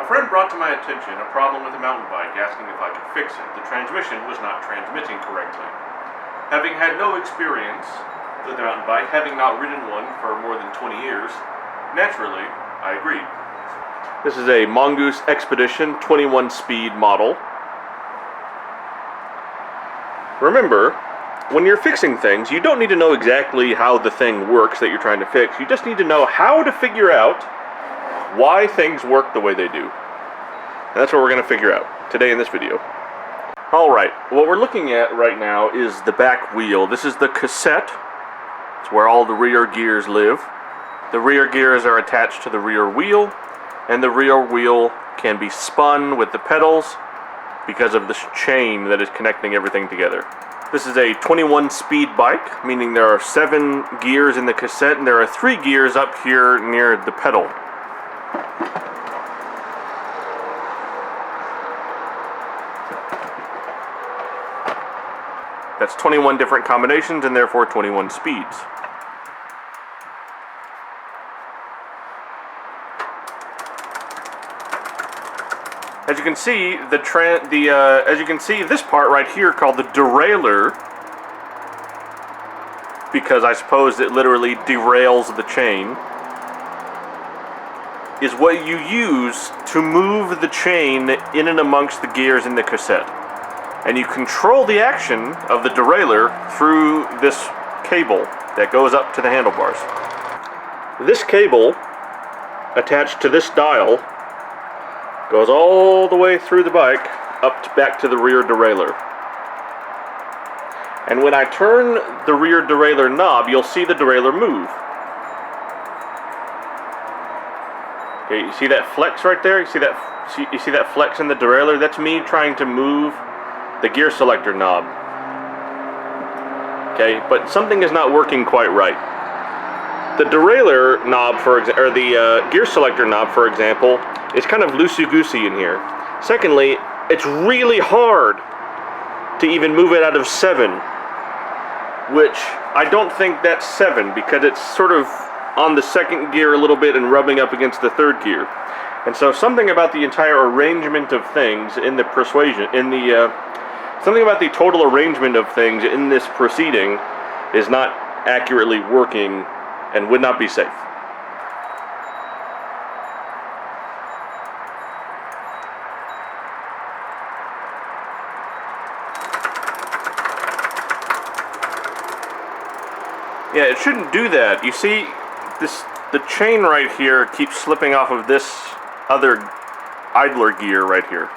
A friend brought to my attention a problem with a mountain bike, asking if I could fix it. The transmission was not transmitting correctly. Having had no experience with a mountain bike, having not ridden one for more than 20 years, naturally, I agreed. This is a Mongoose Expedition 21 speed model. Remember, when you're fixing things, you don't need to know exactly how the thing works that you're trying to fix. You just need to know how to figure out why things work the way they do. And that's what we're going to figure out today in this video. Alright, what we're looking at right now is the back wheel. This is the cassette. It's where all the rear gears live. The rear gears are attached to the rear wheel, and the rear wheel can be spun with the pedals because of this chain that is connecting everything together. This is a 21 speed bike, meaning there are 7 gears in the cassette, and there are 3 gears up here near the pedal. That's 21 different combinations, and therefore 21 speeds. As you can see, this part right here called the derailleur, because I suppose it literally derails the chain, is what you use to move the chain in and amongst the gears in the cassette. And you control the action of the derailleur through this cable that goes up to the handlebars. This cable, attached to this dial, goes all the way through the bike back to the rear derailleur. And when I turn the rear derailleur knob, you'll see the derailleur move. Okay, you see that flex right there? You see that flex in the derailleur? That's me trying to move the gear selector knob. Okay, but something is not working quite right. The derailleur knob, the gear selector knob, for example, is kind of loosey-goosey in here. Secondly, it's really hard to even move it out of 7, which I don't think that's 7, because it's sort of on the second gear a little bit and rubbing up against the third gear. And so something about the entire arrangement of things in the something about the total arrangement of things in this proceeding is not accurately working and would not be safe. Yeah, it shouldn't do that. You see, the chain right here keeps slipping off of this other idler gear right here.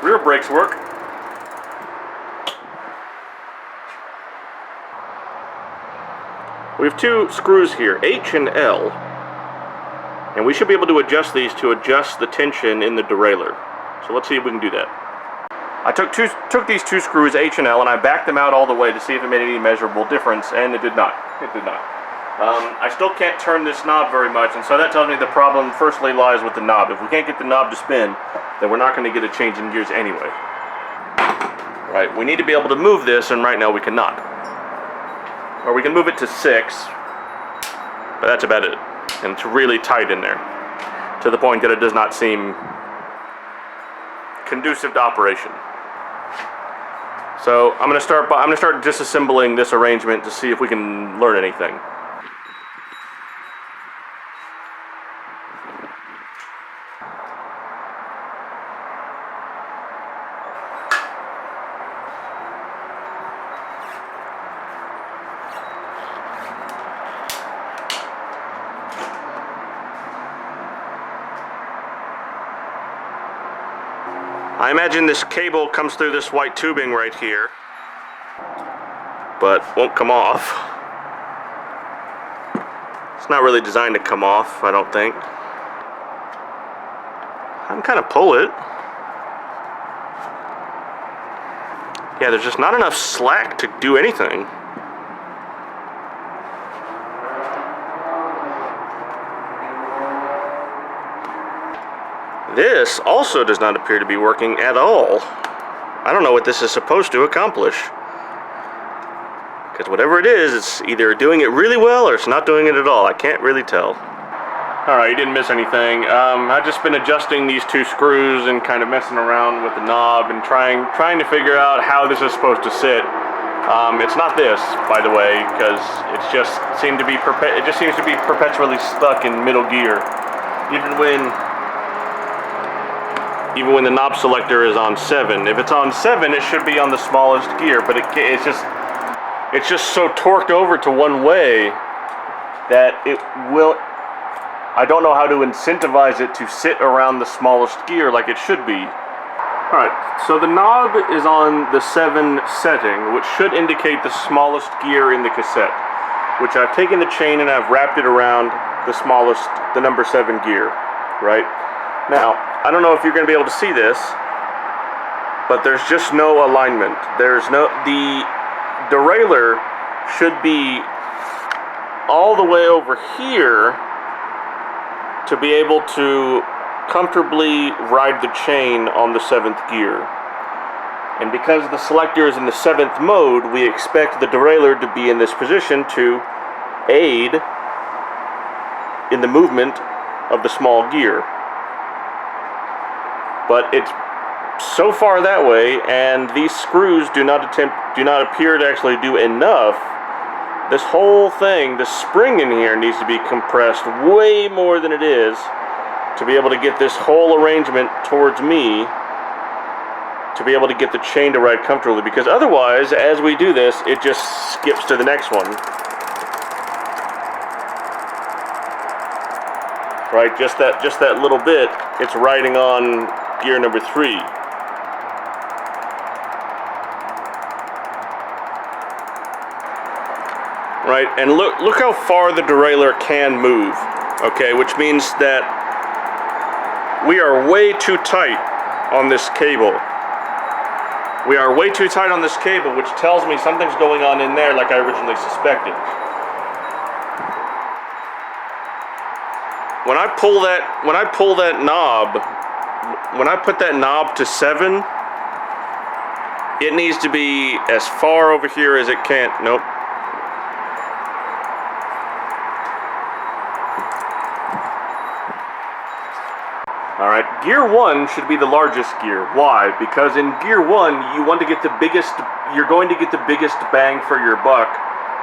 Rear brakes work. We have 2 screws here, H and L, and we should be able to adjust these to adjust the tension in the derailleur. So let's see if we can do that. I took these 2 screws, H and L, and I backed them out all the way to see if it made any measurable difference, and it did not. It did not. I still can't turn this knob very much, and so that tells me the problem firstly lies with the knob. If we can't get the knob to spin, then we're not going to get a change in gears anyway. Right, we need to be able to move this, and right now we cannot. Or we can move it to 6, but that's about it. And it's really tight in there, to the point that it does not seem conducive to operation. So I'm going to start disassembling this arrangement to see if we can learn anything. I imagine this cable comes through this white tubing right here, but won't come off. It's not really designed to come off, I don't think. I can kind of pull it. Yeah, there's just not enough slack to do anything. This also does not appear to be working at all. I don't know what this is supposed to accomplish. Because whatever it is, it's either doing it really well or it's not doing it at all. I can't really tell. Alright, you didn't miss anything. I've just been adjusting these two screws and kind of messing around with the knob and trying to figure out how this is supposed to sit. It's not this, by the way, because it just seems to be perpetually stuck in middle gear, even when the knob selector is on 7. If it's on 7, it should be on the smallest gear, but it's just so torqued over to one way that it will. I don't know how to incentivize it to sit around the smallest gear like it should be. Alright, so the knob is on the 7 setting, which should indicate the smallest gear in the cassette, which I've taken the chain and I've wrapped it around the number 7 gear, right? Now, I don't know if you're going to be able to see this, but there's just no alignment. The derailleur should be all the way over here to be able to comfortably ride the chain on the 7th gear. And because the selector is in the 7th mode, we expect the derailleur to be in this position to aid in the movement of the small gear. But it's so far that way, and these screws do not appear to actually do enough. This whole thing, the spring in here needs to be compressed way more than it is to be able to get this whole arrangement towards me to be able to get the chain to ride comfortably, because otherwise, as we do this, it just skips to the next one. Right, just that little bit, it's riding on gear number 3. Right, and look how far the derailleur can move, okay, which means that we are way too tight on this cable. We are way too tight on this cable, which tells me something's going on in there like I originally suspected. When I pull that knob, when I put that knob to 7, it needs to be as far over here as it can. Nope. Alright, gear 1 should be the largest gear. Why? Because in gear 1, you're going to get the biggest bang for your buck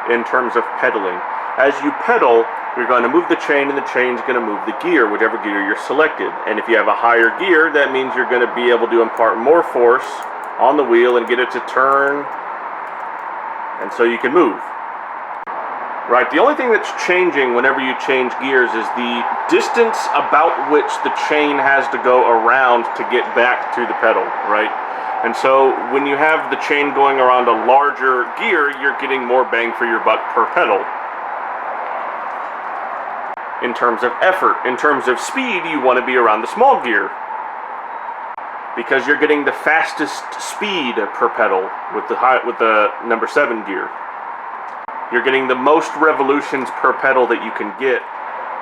in terms of pedaling. As you pedal, you're going to move the chain, and the chain's going to move the gear, whichever gear you're selected. And if you have a higher gear, that means you're going to be able to impart more force on the wheel and get it to turn, and so you can move. Right, the only thing that's changing whenever you change gears is the distance about which the chain has to go around to get back to the pedal, right? And so when you have the chain going around a larger gear, you're getting more bang for your buck per pedal. In terms of effort, in terms of speed, you want to be around the small gear, because you're getting the fastest speed per pedal with the number 7 gear. You're getting the most revolutions per pedal that you can get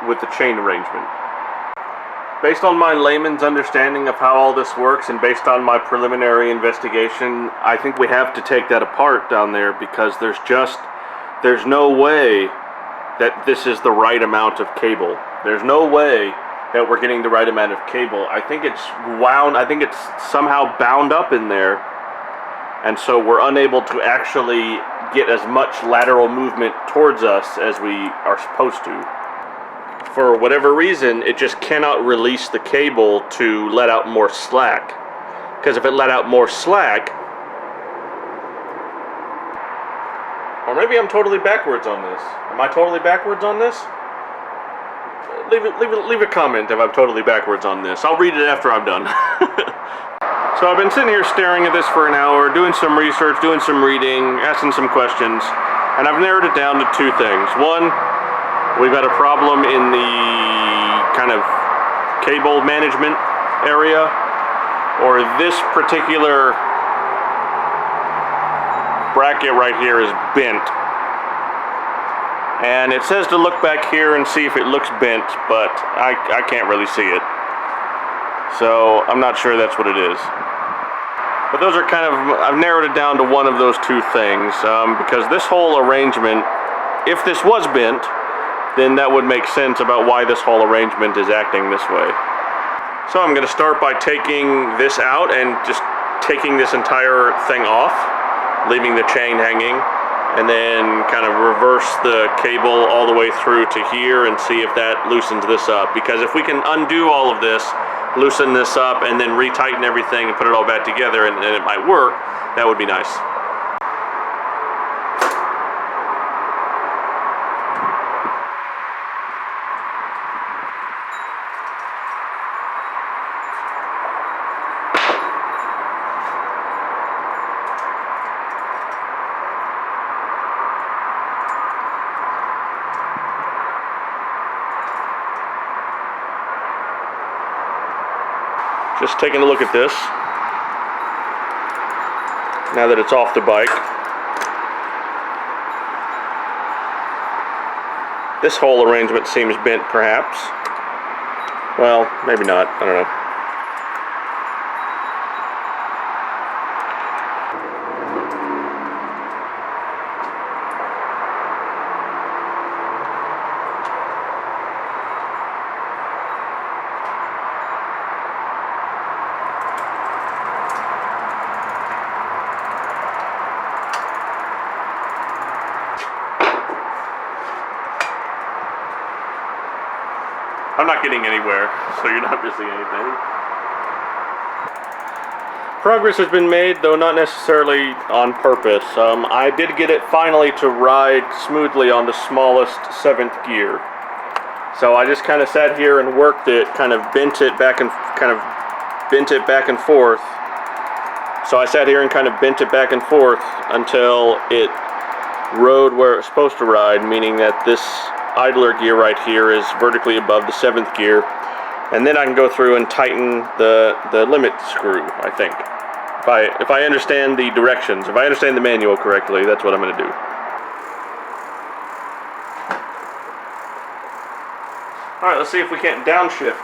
with the chain arrangement. Based on my layman's understanding of how all this works, and based on my preliminary investigation, I think we have to take that apart down there, because there's no way that this is the right amount of cable. There's no way that we're getting the right amount of cable. I think it's somehow bound up in there, and so we're unable to actually get as much lateral movement towards us as we are supposed to. For whatever reason, it just cannot release the cable to let out more slack. Because if it let out more slack, or maybe I'm totally backwards on this. Am I totally backwards on this? Leave a comment if I'm totally backwards on this. I'll read it after I'm done. So I've been sitting here staring at this for an hour, doing some research, doing some reading, asking some questions, and I've narrowed it down to 2 things. One, we've got a problem in the kind of cable management area, or this particular bracket right here is bent. And it says to look back here and see if it looks bent, but I can't really see it. So I'm not sure that's what it is. But those are kind of, I've narrowed it down to one of those two things, because this whole arrangement, if this was bent, then that would make sense about why this whole arrangement is acting this way. So I'm going to start by taking this out and just taking this entire thing off, leaving the chain hanging, and then kind of reverse the cable all the way through to here and see if that loosens this up. Because if we can undo all of this, loosen this up, and then retighten everything and put it all back together, and it might work, that would be nice. Just taking a look at this, now that it's off the bike. This whole arrangement seems bent, perhaps. Well, maybe not, I don't know. I'm not getting anywhere, so you're not missing anything. Progress has been made, though not necessarily on purpose. I did get it finally to ride smoothly on the smallest 7th gear. So I just kind of sat here and worked it, kind of bent it back and forth. So I sat here and kind of bent it back and forth until it rode where it was supposed to ride, meaning that this idler gear right here is vertically above the 7th gear, and then I can go through and tighten the limit screw, I think. If I understand the directions, if I understand the manual correctly, that's what I'm going to do. Alright, let's see if we can't downshift.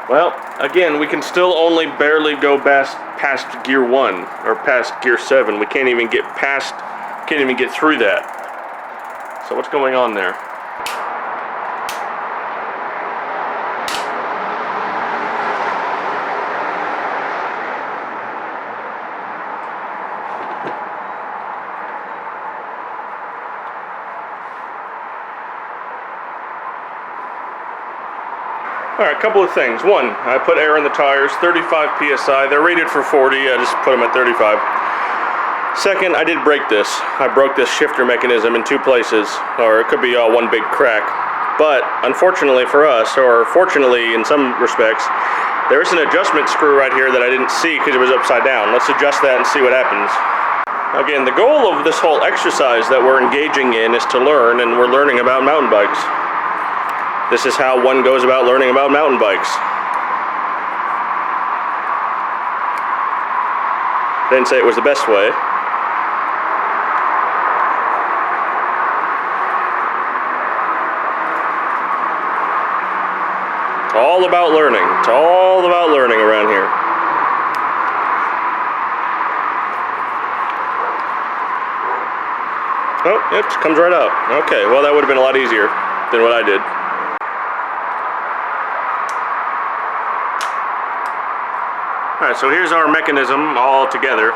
Well, again, we can still only barely go past gear 1 or past gear 7. We can't even get through that. So what's going on there? Alright, a couple of things. One, I put air in the tires, 35 PSI. They're rated for 40, I just put them at 35. Second, I did break this. I broke this shifter mechanism in 2 places, or it could be one big crack. But, unfortunately for us, or fortunately in some respects, there is an adjustment screw right here that I didn't see because it was upside down. Let's adjust that and see what happens. Again, the goal of this whole exercise that we're engaging in is to learn, and we're learning about mountain bikes. This is how one goes about learning about mountain bikes. Didn't say it was the best way. It's all about learning. It's all about learning around here. Oh, it comes right out. Okay, well that would have been a lot easier than what I did. Alright, so here's our mechanism all together.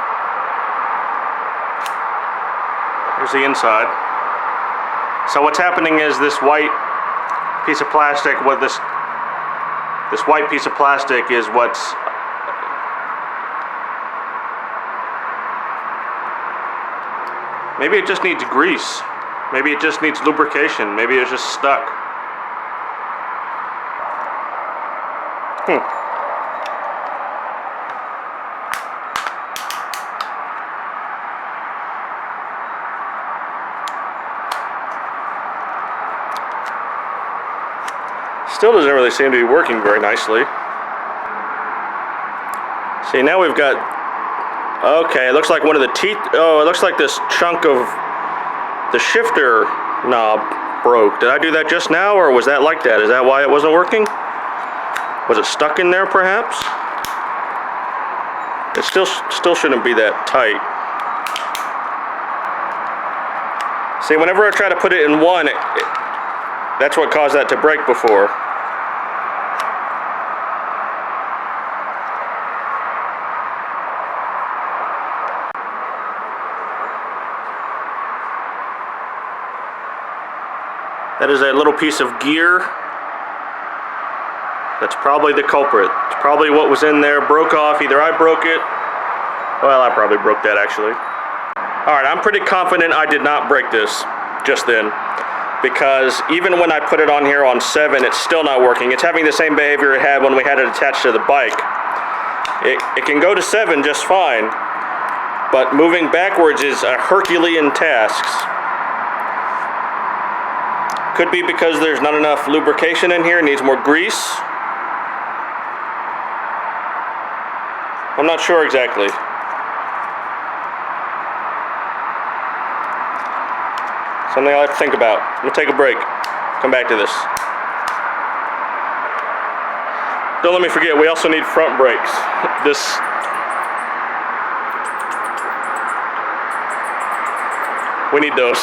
Here's the inside. So what's happening is this white piece of plastic, this white piece of plastic is what's maybe it just needs grease. Maybe it just needs lubrication. Maybe it's just stuck. Still doesn't really seem to be working very nicely. See, now we've got, okay, it looks like one of the teeth, oh, it looks like this chunk of the shifter knob broke. Did I do that just now, or was that like that? Is that why it wasn't working? Was it stuck in there, perhaps? It still shouldn't be that tight. See, whenever I try to put it in one, that's what caused that to break before. That is a little piece of gear. That's probably the culprit. It's probably what was in there broke off. Either I broke it. Well, I probably broke that actually. Alright, I'm pretty confident I did not break this just then, because even when I put it on here on 7, it's still not working. It's having the same behavior it had when we had it attached to the bike. It can go to 7 just fine, but moving backwards is a Herculean task. Could be because there's not enough lubrication in here, it needs more grease. I'm not sure exactly. Something I'll have to think about. I'm gonna take a break. Come back to this. Don't let me forget, we also need front brakes. We need those.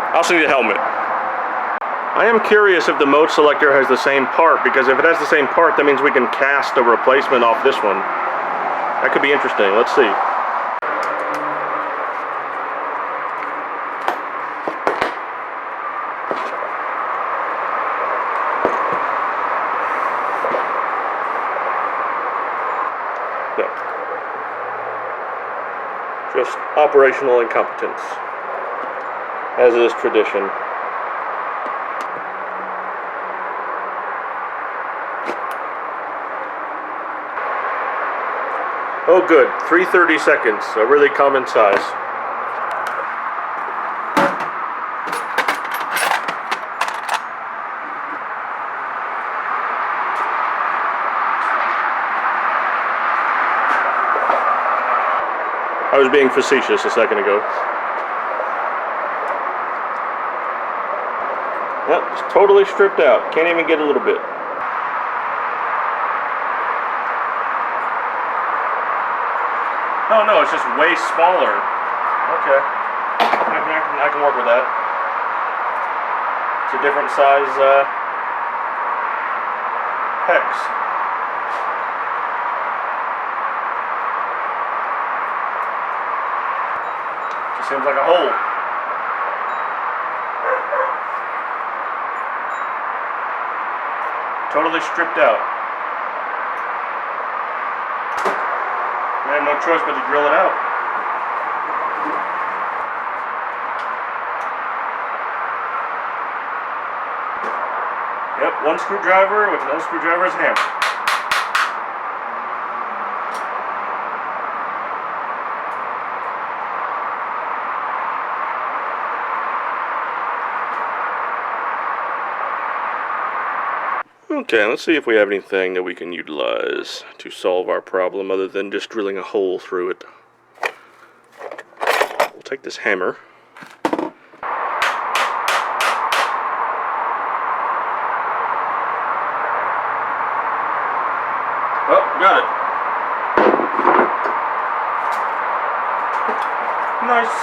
I also need a helmet. I am curious if the mode selector has the same part, because if it has the same part, that means we can cast a replacement off this one. That could be interesting. Let's see. No. Just operational incompetence, as is tradition. Oh good, 3:30 seconds, a really common size. I was being facetious a second ago. Yep, it's totally stripped out. Can't even get a little bit. Oh no, it's just way smaller. Okay. I can work with that. It's a different size hex. Just seems like a hole. Totally stripped out. I have no choice but to drill it out. Yep, one screwdriver with another screwdriver as a hammer. Okay, let's see if we have anything that we can utilize to solve our problem other than just drilling a hole through it. We'll take this hammer. Oh, got it. Nice.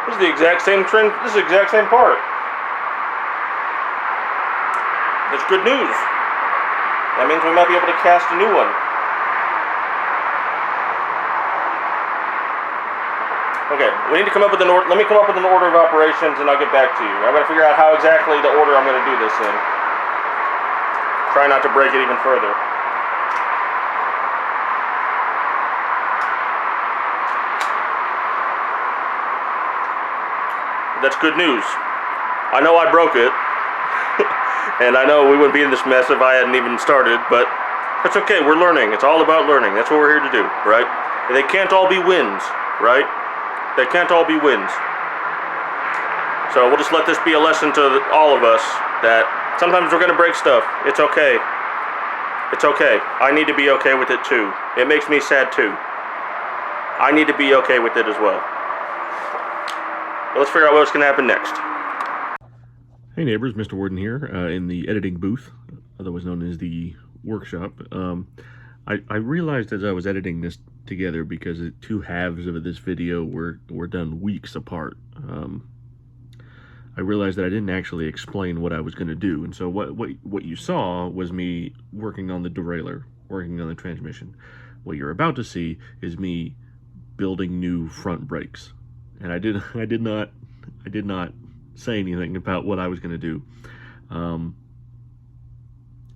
This is the exact same trim. This is the exact same part. That's good news. That means we might be able to cast a new one. Okay, we need to come up with an order. Let me come up with an order of operations, and I'll get back to you. I'm going to figure out how exactly the order I'm going to do this in. Try not to break it even further. That's good news. I know I broke it, and I know we wouldn't be in this mess if I hadn't even started, but that's okay, we're learning. It's all about learning. That's what we're here to do, right? They can't all be wins, right? They can't all be wins. So we'll just let this be a lesson to all of us that sometimes we're going to break stuff. It's okay. It's okay. I need to be okay with it too. It makes me sad too. I need to be okay with it as well. But let's figure out what's going to happen next. Hey neighbors, Mr. Warden here in the editing booth, otherwise known as the workshop. I realized as I was editing this together, because the two halves of this video were done weeks apart, I realized that I didn't actually explain what I was going to do. And so what you saw was me working on the derailleur, working on the transmission. What you're about to see is me building new front brakes. And I did not say anything about what I was going to do,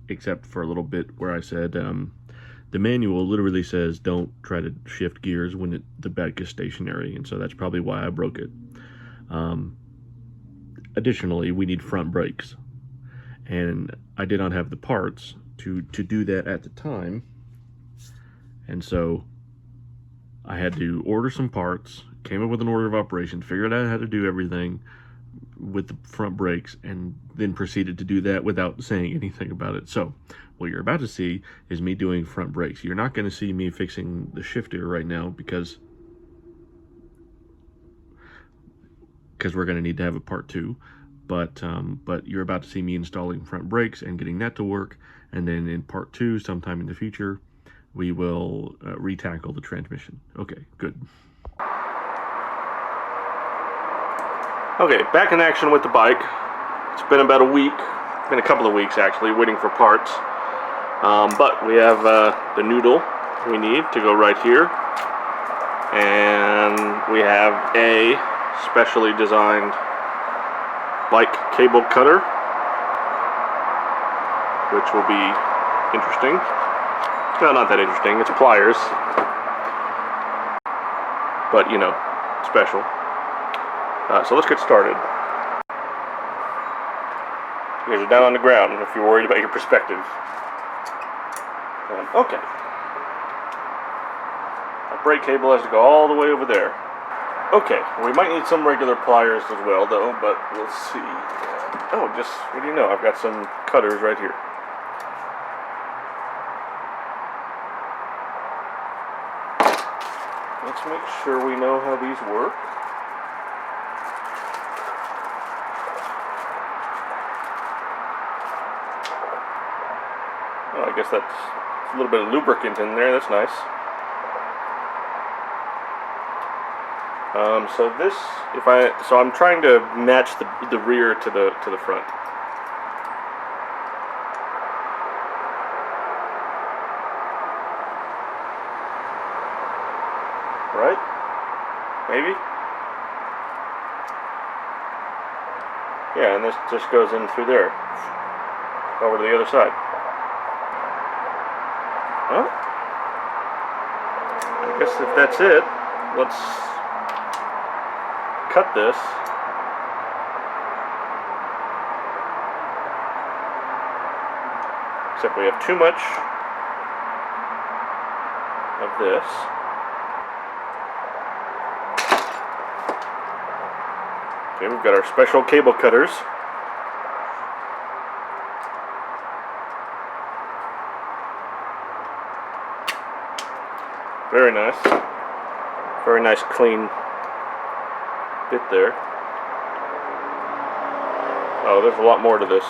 except for a little bit where I said the manual literally says don't try to shift gears when the bike is stationary, and so that's probably why I broke it. Additionally, we need front brakes, and I did not have the parts to do that at the time, and so I had to order some parts, came up with an order of operation, figured out how to do everything with the front brakes, and then proceeded to do that without saying anything about it. So what you're about to see is me doing front brakes. You're not going to see me fixing the shifter right now because we're going to need to have a part 2, but you're about to see me installing front brakes and getting that to work, and then in part 2 sometime in the future we will retackle the transmission. Okay, good. Okay, back in action with the bike. It's been about a week, been a couple of weeks actually, waiting for parts. But we have the noodle we need to go right here. And we have a specially designed bike cable cutter, which will be interesting. No, not that interesting, it's pliers. But, you know, special. So let's get started. You guys are down on the ground if you're worried about your perspective. Okay. Our brake cable has to go all the way over there. Okay, we might need some regular pliers as well though, but we'll see. Oh, just, what do you know, I've got some cutters right here. Let's make sure we know how these work. Oh, I guess that's a little bit of lubricant in there. That's nice. So I'm trying to match the rear to the front. Right? Maybe? Yeah, and this just goes in through there. Over to the other side. Well, I guess if that's it, let's cut this. Except we have too much of this. Okay, we've got our special cable cutters. Very nice. Very nice clean bit there. Oh, there's a lot more to this.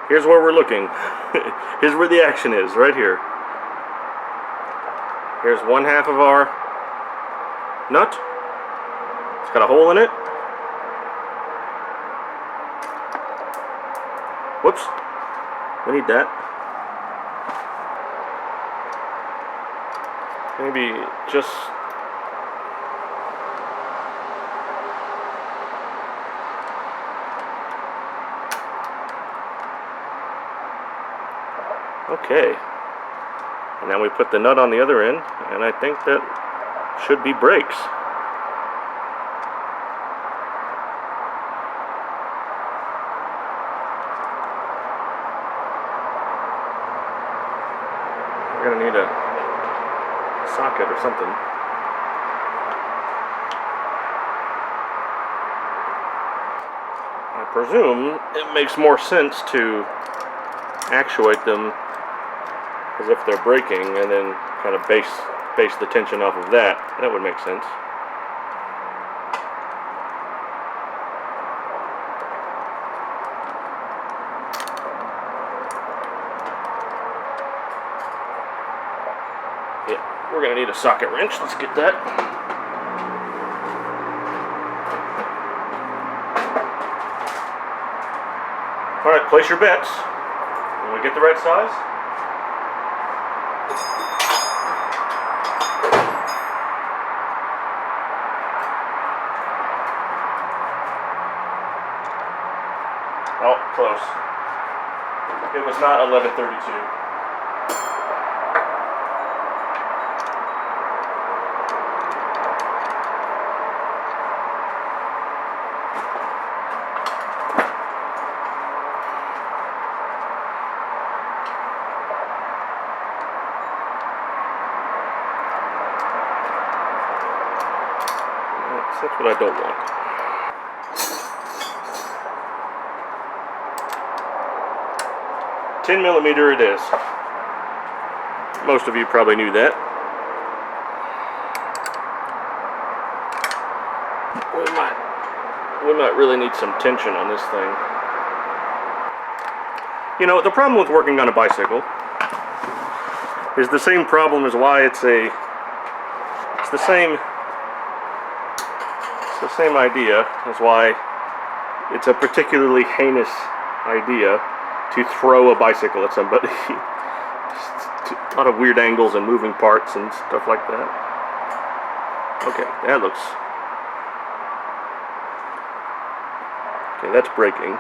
Here's where we're looking. Here's where the action is, right here. Here's one half of our nut. It's got a hole in it. Whoops. We need that. Maybe just Okay. And now we put the nut on the other end, and I think that should be brakes. We're gonna need a socket or something. I presume it makes more sense to actuate them as if they're braking and then kind of base the tension off of that. That would make sense. Yeah, we're gonna need a socket wrench. Let's get that. Alright, place your bets. When we get the right size. Oh, close. It was not 1132. That's what I don't want. $10mm it is. Most of you probably knew that. We might really need some tension on this thing. You know, the problem with working on a bicycle is the same problem as why it's the same idea as why it's a particularly heinous idea to throw a bicycle at somebody. A lot of weird angles and moving parts and stuff like that. Okay, that looks... Okay, that's braking.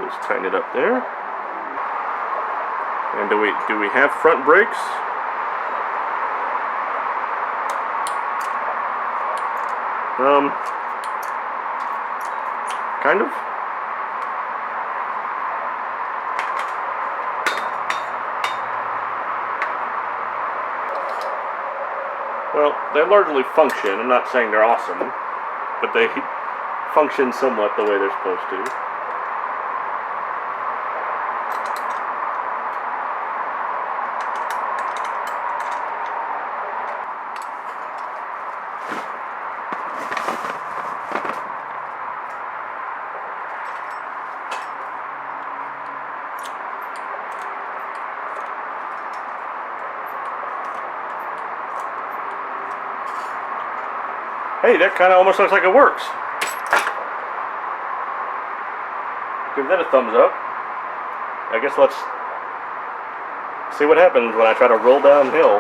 Just tighten it up there. And do we have front brakes? Kind of. Well, they largely function. I'm not saying they're awesome, but they function somewhat the way they're supposed to. Hey, that kind of almost looks like it works. Give that a thumbs up. I guess let's see what happens when I try to roll downhill.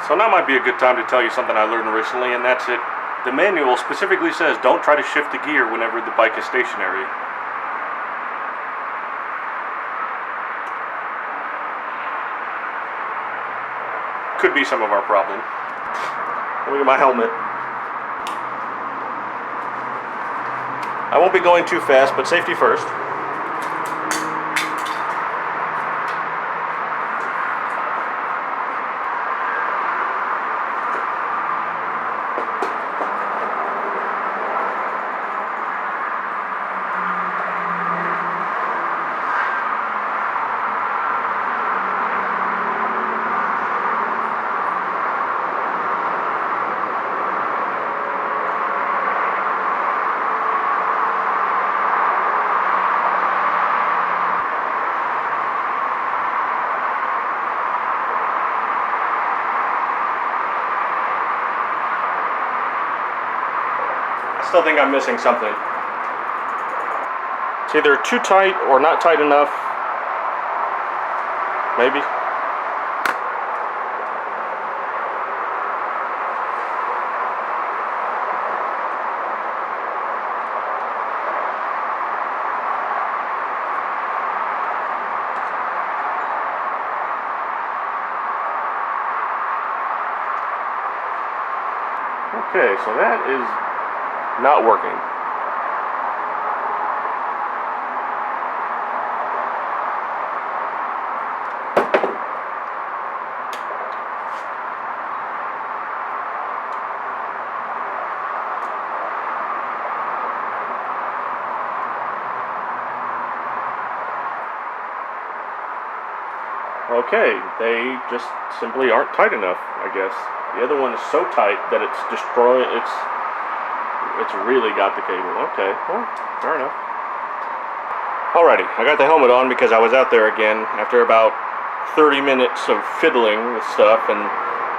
So now might be a good time to tell you something I learned recently, and that's it. The manual specifically says don't try to shift the gear whenever the bike is stationary. Could be some of our problem. Look at my helmet. I won't be going too fast, but safety first. I still think I'm missing something. It's either too tight or not tight enough. Maybe. Okay, so that is not working. Okay, they just simply aren't tight enough, I guess. The other one is so tight that it's destroying, it's really got the cable. Okay, well, fair enough. Alrighty, I got the helmet on because I was out there again after about 30 minutes of fiddling with stuff and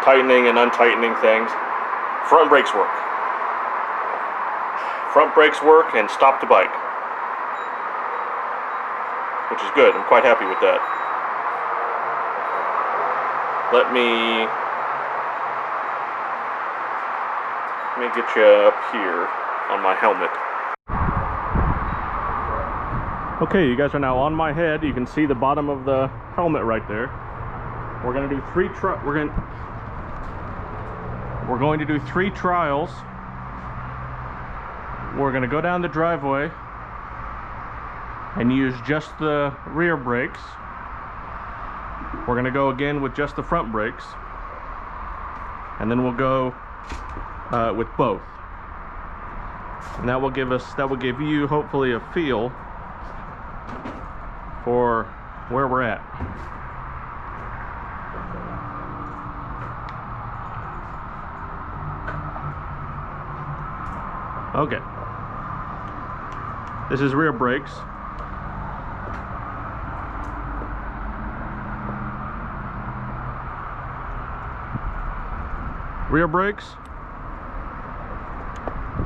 tightening and untightening things. Front brakes work. Front brakes work and stop the bike, which is good. I'm quite happy with that. Let me get you up here on my helmet. Okay, you guys are now on my head. You can see the bottom of the helmet right there. We're going to do three trials. We're going to go down the driveway and use just the rear brakes. We're going to go again with just the front brakes, and then we'll go with both. And that will give you hopefully a feel for where we're at. Okay. This is rear brakes. Rear brakes.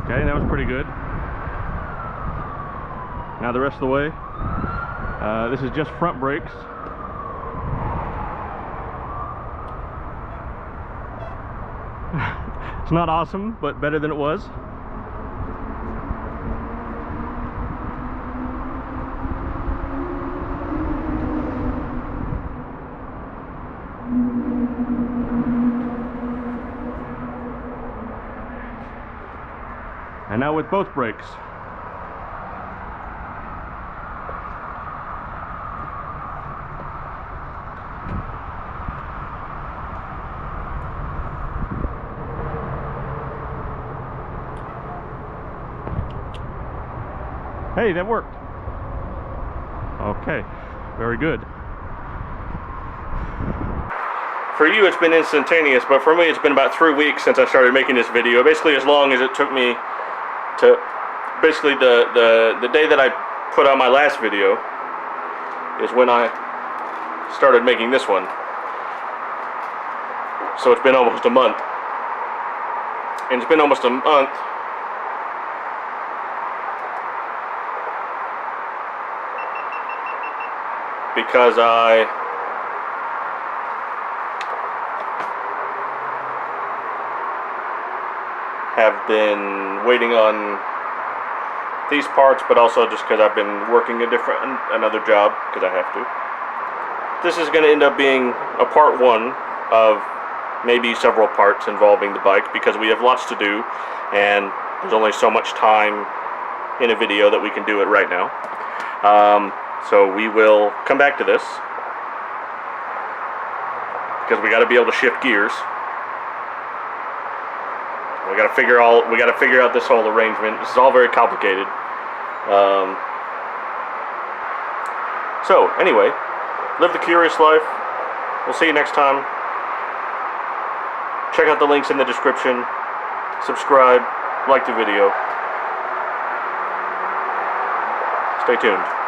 Okay, that was pretty good. Now the rest of the way. This is just front brakes. It's not awesome, but better than it was. And now with both brakes. Hey, that worked. Okay, very good. For you it's been instantaneous, but for me it's been about 3 weeks since I started making this video. Basically as long as it took me to basically the day that I put out my last video is when I started making this one. So it's been almost a month. And it's been almost a month because I have been waiting on these parts, but also just because I've been working another job because I have to. This is going to end up being a part one of maybe several parts involving the bike because we have lots to do and there's only so much time in a video that we can do it right now. So we will come back to this because we got to be able to shift gears. We got to figure out this whole arrangement. This is all very complicated. So anyway, live the curious life. We'll see you next time. Check out the links in the description. Subscribe, like the video. Stay tuned.